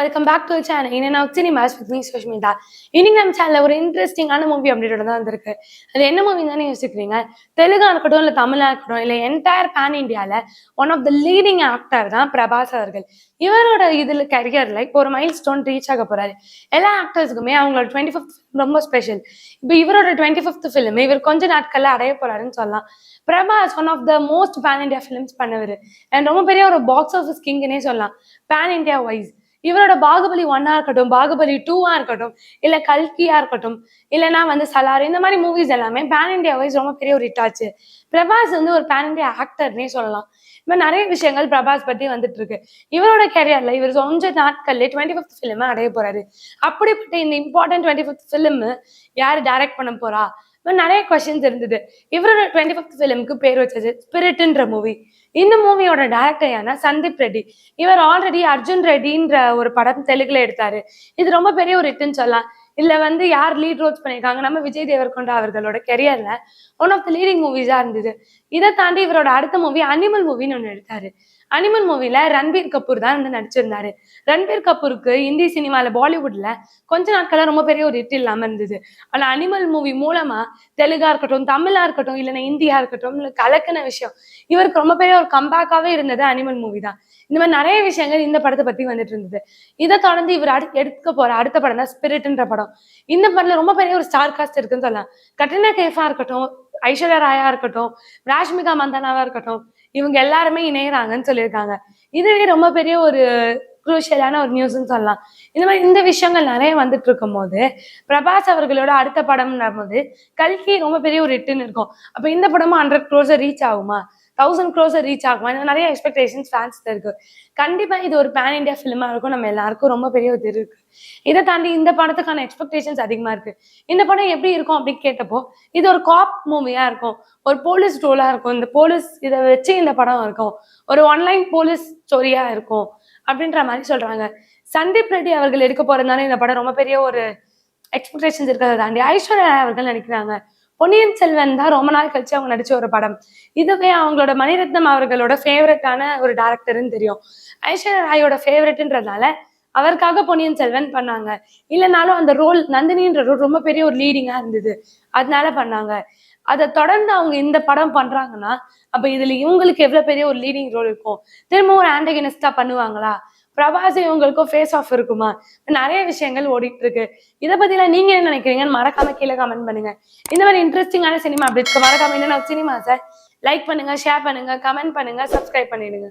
Welcome back to channel. இன்னும் நான் cinemas with me Sushmita. இன்னைக்கு நம்ம சேனல்ல ஒரு இன்ட்ரெஸ்டிங்கான மூவி அப்டேட்டோட தான் வந்திருக்கு. அது என்ன மூவி தானே யோசிக்கிறீங்க? தெலுங்கா இருக்கட்டும், இல்லை தமிழா இருக்கட்டும், இல்லை என்டையர் பேன் இண்டியாவில் one of the leading actor தான் பிரபாஸ் அவர்கள். இவரோட இதில் கரியரில் இப்போ ஒரு மைல் ஸ்டோன் ரீச் ஆக போறாரு. எல்லா ஆக்டர்ஸுக்குமே அவங்களோட 25th ரொம்ப ஸ்பெஷல். இப்போ இவரோட 25th ஃபிலிம் இவர் கொஞ்ச நாட்கள்ல அடைய போறாருன்னு சொல்லலாம். Prabhas one of the most pan India films பண்ணவர் அண்ட் ரொம்ப பெரிய ஒரு பாக்ஸ் ஆஃபீஸ் கிங்னே சொல்லலாம் பேன் இண்டியா வைஸ். இவரோட பாகுபலி 1 இருக்கட்டும், பாகுபலி 2 இருக்கட்டும், இல்ல கல்கியா இருக்கட்டும், இல்லைன்னா சலார், இந்த மாதிரி மூவிஸ் எல்லாமே பேன் இண்டியா வைஸ் ரொம்ப பெரிய ஒரு ஹிட் ஆச்சு. பிரபாஸ் ஒரு பேன் இண்டியா ஆக்டர்னே சொல்லலாம். இந்த நிறைய விஷயங்கள் பிரபாஸ் பத்தி வந்துட்டு இருக்கு. இவரோட கேரியர்ல இவர் கொஞ்ச நாட்கள்ல 25th ஃபிலிம் அடைய போறாரு. அப்படிப்பட்ட இந்த இம்பார்ட்டன்ட் 25th ஃபிலிம் யாரு டைரக்ட் பண்ண போறா? நிறைய கொஸ்டின்ஸ் இருந்தது. இவரோட 25th ஃபிலிம்க்கு பேர் வச்சது ஸ்பிரிட்ன்ற மூவி. இந்த மூவியோட டைரக்டர் யாருன்னா சந்தீப் ரெட்டி. இவர் ஆல்ரெடி அர்ஜுன் ரெட்டின்ற ஒரு படம் தெலுங்குல எடுத்தாரு. இது ரொம்ப பெரிய ஒரு ஹிட்னு சொல்லலாம். இதுல யார் லீட் ரோல்ஸ் பண்ணியிருக்காங்க? நம்ம விஜய் தேவர்கொண்டா அவர்களோட கெரியர்ல ஒன் ஆஃப் த லீடிங் மூவிஸா இருந்தது. இதை தாண்டி இவரோட அடுத்த மூவி அனிமல் மூவின்னு ஒன்று எடுத்தாரு. அனிமல் மூவில ரன்பீர் கபூர் தான் நடிச்சிருந்தாரு. ரன்பீர் கபூருக்கு இந்தி சினிமால பாலிவுட்ல கொஞ்ச நாட்களா ரொம்ப பெரிய ஒரு ஹிட் இல்லாம இருந்தது. ஆனா அனிமல் மூவி மூலமா தெலுங்கா இருக்கட்டும், தமிழா இருக்கட்டும், இல்லைன்னா இந்தியா இருக்கட்டும், இல்லை கலக்கின விஷயம் இவருக்கு ரொம்ப பெரிய ஒரு கம்பேக்காவே இருந்தது அனிமல் மூவி தான். இந்த மாதிரி நிறைய விஷயங்கள் இந்த படத்தை பத்தி வந்துட்டு இருந்தது. இதை தொடர்ந்து இவர் எடுக்க போற அடுத்த படம் தான் ஸ்பிரிட்ன்ற படம். இந்த படத்துல ரொம்ப பெரிய ஒரு ஸ்டார் காஸ்ட் இருக்குன்னு சொல்லலாம். கட்ரினா கைஃபா இருக்கட்டும், ஐஸ்வர்யா ராயா இருக்கட்டும், ராஷ்மிகா மந்தனாவா இருக்கட்டும், இவங்க எல்லாருமே இணையறாங்கன்னு சொல்லியிருக்காங்க. இதுவே ரொம்ப பெரிய ஒரு குரூஷியலான ஒரு நியூஸ்ன்னு சொல்லலாம். இந்த மாதிரி இந்த விஷயங்கள் நிறைய வந்துட்டு இருக்கும் போது பிரபாஸ் அவர்களோட அடுத்த படம் போது கல்கி ரொம்ப பெரிய ஒரு ஹிட்னு இருக்கும். அப்ப இந்த படமும் 100 crores ரீச் ஆகுமா, 1000 crores ரீச் ஆகுமா? இந்த நிறைய எக்ஸ்பெக்டேஷன்ஸ் ஃபேன்ஸ் இருக்கு. கண்டிப்பா இது ஒரு பேன் இண்டியா ஃபிலிமா இருக்கும். நம்ம எல்லாருக்கும் ரொம்ப பெரிய ஒரு இருக்கு. இதை தாண்டி இந்த படத்துக்கான எக்ஸ்பெக்டேஷன்ஸ் அதிகமா இருக்கு. இந்த படம் எப்படி இருக்கும் அப்படின்னு கேட்டப்போ இது ஒரு காப் மூவியா இருக்கும், ஒரு போலீஸ் ரோலா இருக்கும். இந்த போலீஸ் இதை வச்சு இந்த படம் இருக்கும், ஒரு ஆன்லைன் போலீஸ் ஸ்டோரியா இருக்கும் அப்படின்ற மாதிரி சொல்றாங்க. சந்தீப் ரெட்டி அவர்கள் எடுக்க போறதுனால இந்த படம் ரொம்ப பெரிய ஒரு எக்ஸ்பெக்டேஷன்ஸ் இருக்கிறத தாண்டி ஐஸ்வர்யா அவர்கள் நினைக்கிறாங்க பொன்னியின் செல்வன் தான் ரொம்ப நாள் கழிச்சு அவங்க நடிச்ச ஒரு படம். இதுவே அவங்களோட மணிரத்னம் அவர்களோட ஃபேவரட்டான ஒரு டேரக்டர்னு தெரியும். ஐஸ்வர்யா ராயோட ஃபேவரட்ன்றதுனால அவருக்காக பொன்னியின் செல்வன் பண்ணாங்க. இல்லைனாலும் அந்த ரோல் நந்தினின்ற ரோல் ரொம்ப பெரிய ஒரு லீடிங்கா இருந்தது, அதனால பண்ணாங்க. அதை தொடர்ந்து அவங்க இந்த படம் பண்றாங்கன்னா அப்ப இதுல இவங்களுக்கு எவ்வளவு பெரிய ஒரு லீடிங் ரோல் இருக்கும்? திரும்ப ஒரு ஆண்டகனிஸ்டா பண்ணுவாங்களா? பிரபாஸ் இவங்களுக்கும் ஃபேஸ் ஆஃப் இருக்குமா? நிறைய விஷயங்கள் ஓடிட்டு இருக்கு. இதை பத்திலாம் நீங்க என்ன நினைக்கிறீங்கன்னு மறக்காம கீழே கமெண்ட் பண்ணுங்க. இந்த மாதிரி இன்ட்ரெஸ்டிங்கான சினிமா அப்டேட்ஸ்க்கு மறக்காம என்ன சினிமாஸை லைக் பண்ணுங்க, ஷேர் பண்ணுங்க, கமெண்ட் பண்ணுங்க, சப்ஸ்கிரைப் பண்ணிடுங்க.